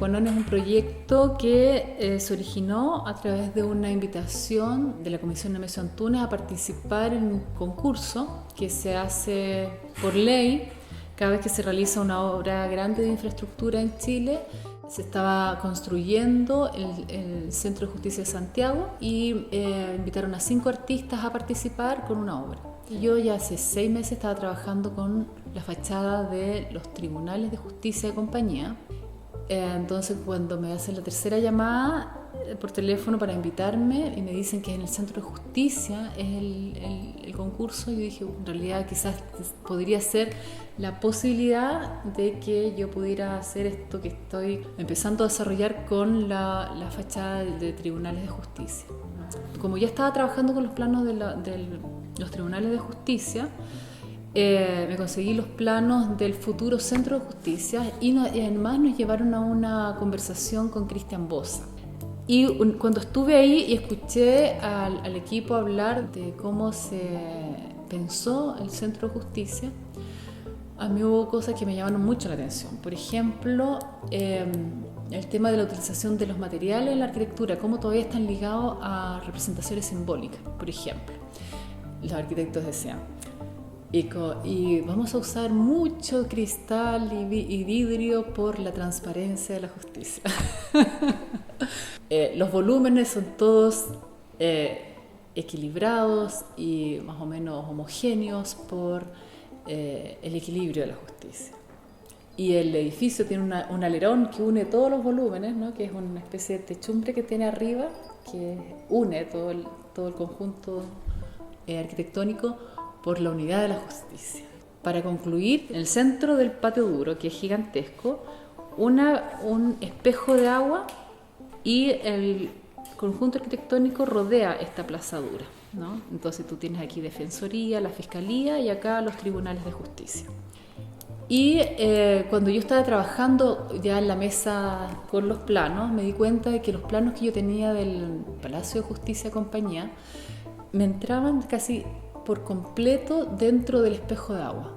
Sine Qua Non es un proyecto que se originó a través de una invitación de la Comisión Nemesio Antunes a participar en un concurso que se hace por ley cada vez que se realiza una obra grande de infraestructura en Chile. Se estaba construyendo el Centro de Justicia de Santiago y invitaron a 5 artistas a participar con una obra. Y yo ya hace 6 meses estaba trabajando con la fachada de los tribunales de justicia de compañía. Entonces cuando me hacen la tercera llamada por teléfono para invitarme y me dicen que en el Centro de Justicia es el concurso, yo dije, en realidad quizás podría ser la posibilidad de que yo pudiera hacer esto que estoy empezando a desarrollar con la fachada de tribunales de justicia. Como ya estaba trabajando con los planos de los tribunales de justicia, me conseguí los planos del futuro Centro de Justicia y además nos llevaron a una conversación con Cristian Bosa. Y cuando estuve ahí y escuché al equipo hablar de cómo se pensó el Centro de Justicia, a mí hubo cosas que me llamaron mucho la atención. Por ejemplo, el tema de la utilización de los materiales en la arquitectura, cómo todavía están ligados a representaciones simbólicas. Por ejemplo, los arquitectos decían, y vamos a usar mucho cristal y vidrio por la transparencia de la justicia. Los volúmenes son todos equilibrados y más o menos homogéneos por el equilibrio de la justicia. Y el edificio tiene un alerón que une todos los volúmenes, ¿no? Que es una especie de techumbre que tiene arriba, que une todo el conjunto arquitectónico por la unidad de la justicia. Para concluir, en el centro del patio duro, que es gigantesco, un espejo de agua y el conjunto arquitectónico rodea esta plaza dura, ¿no? Entonces tú tienes aquí Defensoría, la Fiscalía y acá los tribunales de justicia. Y cuando yo estaba trabajando ya en la mesa con los planos, me di cuenta de que los planos que yo tenía del Palacio de Justicia de Compañía me entraban casi por completo dentro del espejo de agua.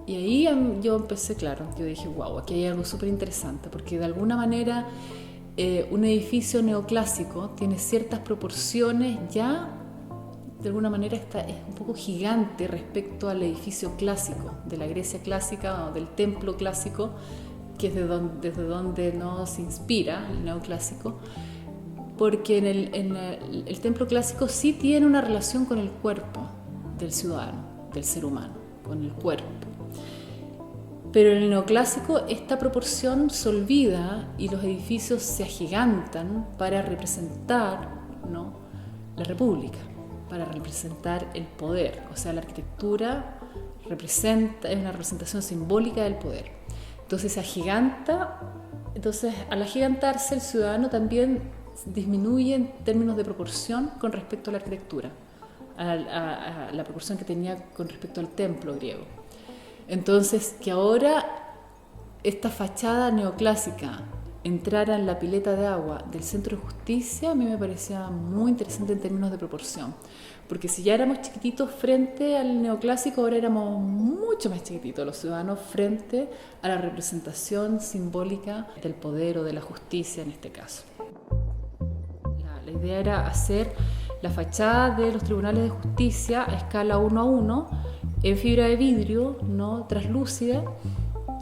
Y ahí yo empecé, claro, yo dije, wow, aquí hay algo súper interesante, porque de alguna manera un edificio neoclásico tiene ciertas proporciones ya, de alguna manera es un poco gigante respecto al edificio clásico, de la Grecia clásica o del templo clásico, que es desde donde nos inspira el neoclásico, porque el templo clásico sí tiene una relación con el cuerpo del ciudadano, del ser humano, con el cuerpo. Pero en el neoclásico esta proporción se olvida y los edificios se agigantan para representar, ¿no?, la república, para representar el poder. O sea, la arquitectura es una representación simbólica del poder. Entonces se agiganta, al agigantarse el ciudadano también disminuye en términos de proporción con respecto a la arquitectura, a la proporción que tenía con respecto al templo griego. Entonces, que ahora esta fachada neoclásica entrara en la pileta de agua del Centro de Justicia, a mí me parecía muy interesante en términos de proporción, porque si ya éramos chiquititos frente al neoclásico, ahora éramos mucho más chiquititos los ciudadanos frente a la representación simbólica del poder o de la justicia en este caso. La idea era hacer la fachada de los tribunales de justicia a escala 1:1 en fibra de vidrio, ¿no?, translúcida,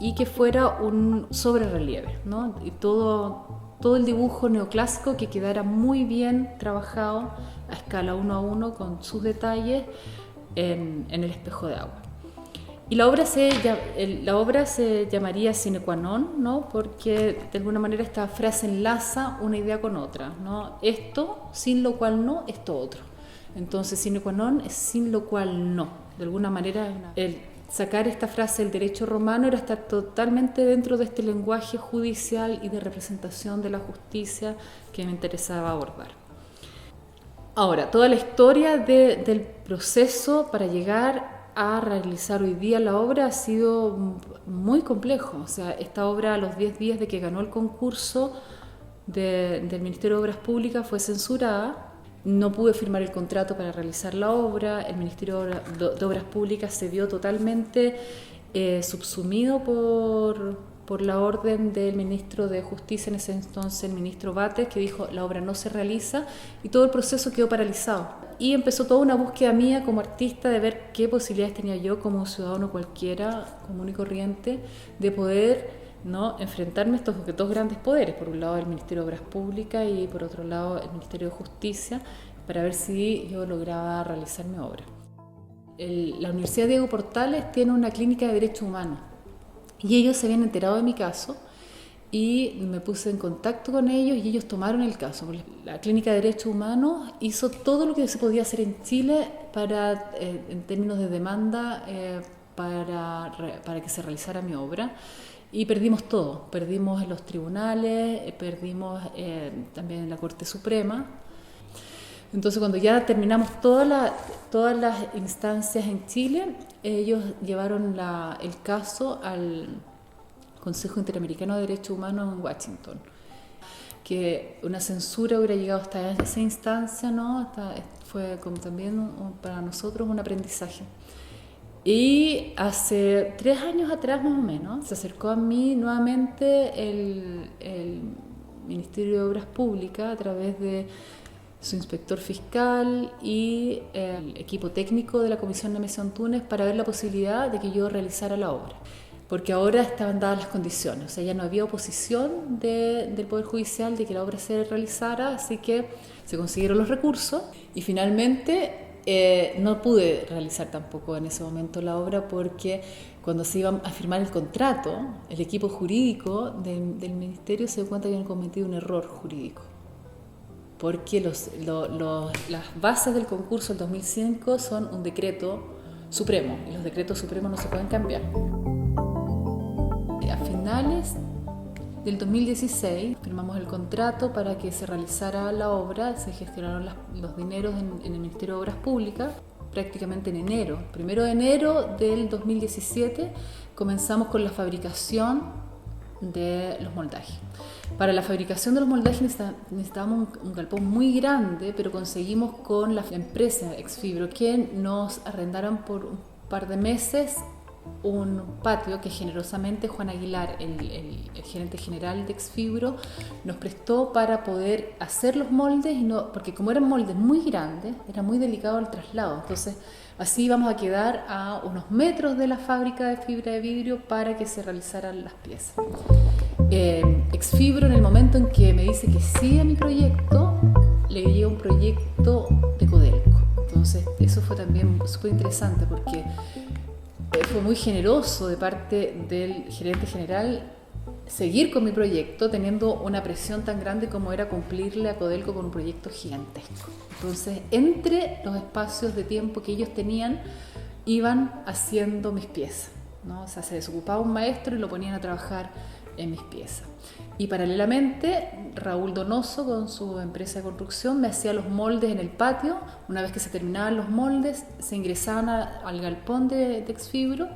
y que fuera un sobrerrelieve, ¿no? Y todo el dibujo neoclásico que quedara muy bien trabajado a escala 1:1 con sus detalles en el espejo de agua. Y la obra se llamaría Sine Qua Non, ¿no?, porque de alguna manera esta frase enlaza una idea con otra, ¿no? Esto, sin lo cual no, esto otro. Entonces, Sine Qua Non es sin lo cual no. De alguna manera, el sacar esta frase del derecho romano era estar totalmente dentro de este lenguaje judicial y de representación de la justicia que me interesaba abordar. Ahora, toda la historia del proceso para llegar a realizar hoy día la obra ha sido muy complejo. O sea, esta obra a los 10 días de que ganó el concurso del Ministerio de Obras Públicas fue censurada. No pude firmar el contrato para realizar la obra. El Ministerio de Obras Públicas se vio totalmente subsumido por la orden del ministro de Justicia en ese entonces, el ministro Bates, que dijo la obra no se realiza y todo el proceso quedó paralizado. Y empezó toda una búsqueda mía como artista de ver qué posibilidades tenía yo como ciudadano cualquiera, común y corriente, de poder, ¿no?, enfrentarme a estos dos grandes poderes, por un lado el Ministerio de Obras Públicas y por otro lado el Ministerio de Justicia, para ver si yo lograba realizar mi obra. La Universidad Diego Portales tiene una clínica de derechos humanos y ellos se habían enterado de mi caso y me puse en contacto con ellos y ellos tomaron el caso. La Clínica de Derechos Humanos hizo todo lo que se podía hacer en Chile para, en términos de demanda, para que se realizara mi obra. Y perdimos todo, perdimos en los tribunales, perdimos también en la Corte Suprema. Entonces, cuando ya terminamos todas las instancias en Chile, ellos llevaron el caso al Consejo Interamericano de Derechos Humanos en Washington. Que una censura hubiera llegado hasta esa instancia, ¿no? Fue como también para nosotros un aprendizaje. Y hace 3 años atrás, más o menos, se acercó a mí nuevamente el Ministerio de Obras Públicas a través de su inspector fiscal y el equipo técnico de la Comisión Nemesio Antunes para ver la posibilidad de que yo realizara la obra. Porque ahora estaban dadas las condiciones, o sea, ya no había oposición del Poder Judicial de que la obra se realizara, así que se consiguieron los recursos y finalmente no pude realizar tampoco en ese momento la obra porque cuando se iba a firmar el contrato, el equipo jurídico del Ministerio se dio cuenta que habían cometido un error jurídico. Porque las bases del concurso del 2005 son un decreto supremo y los decretos supremos no se pueden cambiar. A finales del 2016 firmamos el contrato para que se realizara la obra, se gestionaron los dineros en el Ministerio de Obras Públicas, prácticamente en enero. 1 de enero del 2017 comenzamos con la fabricación de los moldajes. Para la fabricación de los moldajes necesitábamos un galpón muy grande, pero conseguimos con la empresa Exfibro que nos arrendaron por un par de meses un patio que generosamente Juan Aguilar, el gerente general de Exfibro, nos prestó para poder hacer los moldes, porque como eran moldes muy grandes, era muy delicado el traslado. Entonces, así íbamos a quedar a unos metros de la fábrica de fibra de vidrio para que se realizaran las piezas. Exfibro, en el momento en que me dice que sí a mi proyecto, le llega un proyecto de Codelco. Entonces, eso fue también súper interesante porque fue muy generoso de parte del gerente general seguir con mi proyecto teniendo una presión tan grande como era cumplirle a Codelco con un proyecto gigantesco. Entonces, entre los espacios de tiempo que ellos tenían, iban haciendo mis piezas, ¿no? O sea, se desocupaba un maestro y lo ponían a trabajar en mis piezas. Y paralelamente, Raúl Donoso, con su empresa de construcción, me hacía los moldes en el patio. Una vez que se terminaban los moldes, se ingresaban al galpón de Exfibro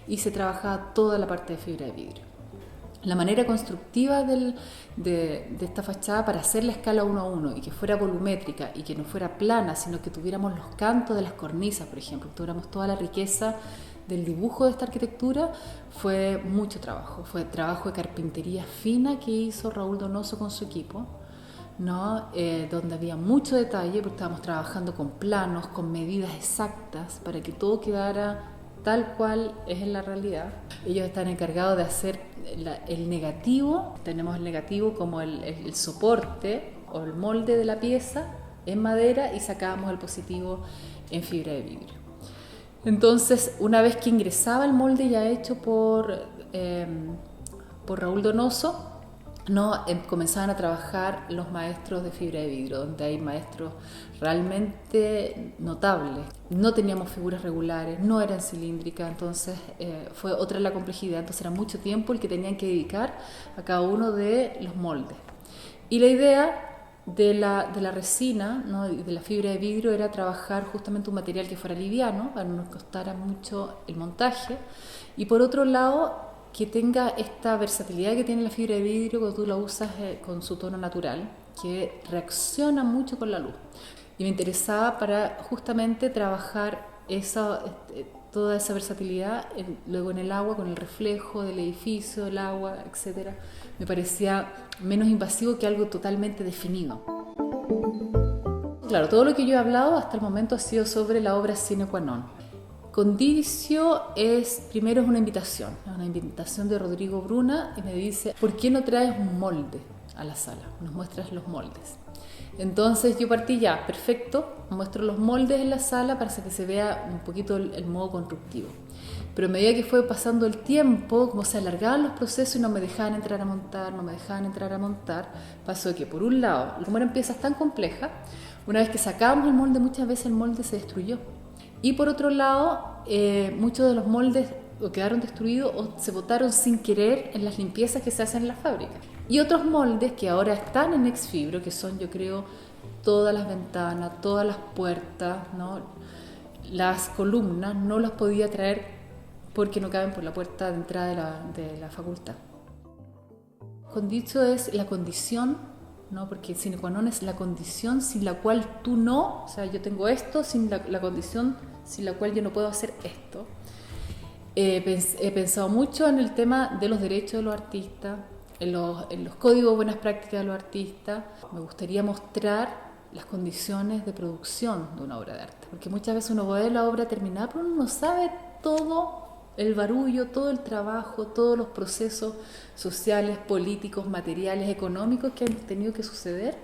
y se trabajaba toda la parte de fibra de vidrio. La manera constructiva de esta fachada, para hacer la escala 1:1 y que fuera volumétrica y que no fuera plana, sino que tuviéramos los cantos de las cornisas, por ejemplo, que tuviéramos toda la riqueza del dibujo de esta arquitectura, fue mucho trabajo. Fue trabajo de carpintería fina que hizo Raúl Donoso con su equipo, ¿no? Donde había mucho detalle, porque estábamos trabajando con planos, con medidas exactas, para que todo quedara tal cual es en la realidad. Ellos están encargados de hacer el negativo. Tenemos el negativo como el soporte o el molde de la pieza en madera y sacábamos el positivo en fibra de vidrio. Entonces, una vez que ingresaba el molde ya hecho por Raúl Donoso, ¿no? Comenzaban a trabajar los maestros de fibra de vidrio, donde hay maestros realmente notables. No teníamos figuras regulares, no eran cilíndricas, entonces fue otra la complejidad. Entonces era mucho tiempo el que tenían que dedicar a cada uno de los moldes. Y la idea de la resina, ¿no? De la fibra de vidrio, era trabajar justamente un material que fuera liviano, para no nos costara mucho el montaje, y por otro lado que tenga esta versatilidad que tiene la fibra de vidrio cuando tú la usas con su tono natural, que reacciona mucho con la luz. Y me interesaba para justamente trabajar toda esa versatilidad, luego en el agua, con el reflejo del edificio, el agua, etcétera, me parecía menos invasivo que algo totalmente definido. Claro, todo lo que yo he hablado hasta el momento ha sido sobre la obra sine qua non. Conditio primero es una invitación de Rodrigo Bruna, y me dice, ¿por qué no traes un molde a la sala? Nos muestras los moldes. Entonces yo partí ya, perfecto, muestro los moldes en la sala para que se vea un poquito el modo constructivo. Pero a medida que fue pasando el tiempo, como se alargaban los procesos y no me dejaban entrar a montar, pasó que por un lado, como eran piezas tan complejas, una vez que sacábamos el molde, muchas veces el molde se destruyó. Y por otro lado, muchos de los moldes o quedaron destruidos o se botaron sin querer en las limpiezas que se hacen en la fábrica. Y otros moldes que ahora están en Exfibro, que son, yo creo, todas las ventanas, todas las puertas, ¿no? Las columnas, no las podía traer porque no caben por la puerta de entrada de la facultad. Conditio es la condición, ¿no? Porque sine qua non es la condición sin la cual tú no, o sea, yo tengo esto, sin la condición sin la cual yo no puedo hacer esto. He pensado mucho en el tema de los derechos de los artistas, en los códigos de buenas prácticas de los artistas. Me gustaría mostrar las condiciones de producción de una obra de arte, porque muchas veces uno ve la obra terminada, pero uno no sabe todo el barullo, todo el trabajo, todos los procesos sociales, políticos, materiales, económicos que han tenido que suceder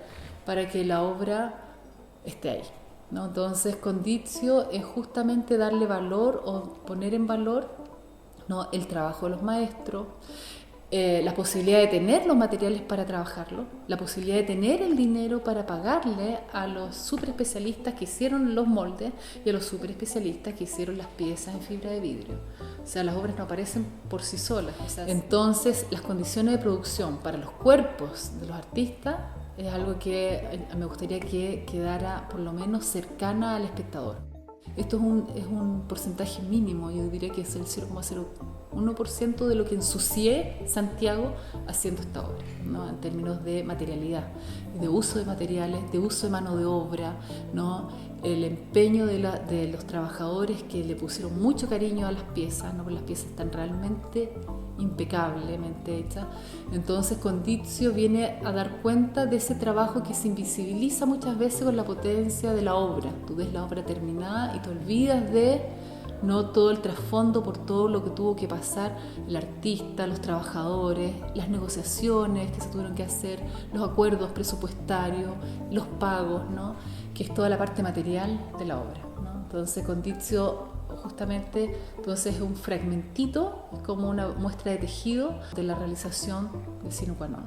para que la obra esté ahí, ¿no? Entonces, conditio es justamente darle valor o poner en valor, ¿no?, el trabajo de los maestros, la posibilidad de tener los materiales para trabajarlo, la posibilidad de tener el dinero para pagarle a los super especialistas que hicieron los moldes y a los super especialistas que hicieron las piezas en fibra de vidrio. O sea, las obras no aparecen por sí solas. Entonces, las condiciones de producción para los cuerpos de los artistas es algo que me gustaría que quedara por lo menos cercana al espectador. Esto es un porcentaje mínimo, yo diría que es el 0,01% de lo que ensucié Santiago haciendo esta obra, ¿no? En términos de materialidad, de uso de materiales, de uso de mano de obra, ¿no? El empeño de los trabajadores que le pusieron mucho cariño a las piezas, ¿no? Porque las piezas están realmente impecablemente hechas. Entonces Conditio viene a dar cuenta de ese trabajo que se invisibiliza muchas veces con la potencia de la obra. Tú ves la obra terminada y te olvidas de, no, todo el trasfondo por todo lo que tuvo que pasar el artista, los trabajadores, las negociaciones que se tuvieron que hacer, los acuerdos presupuestarios, los pagos, ¿no?, que es toda la parte material de la obra, ¿no? Entonces Conditio justamente es un fragmentito, como una muestra de tejido de la realización de sine qua non.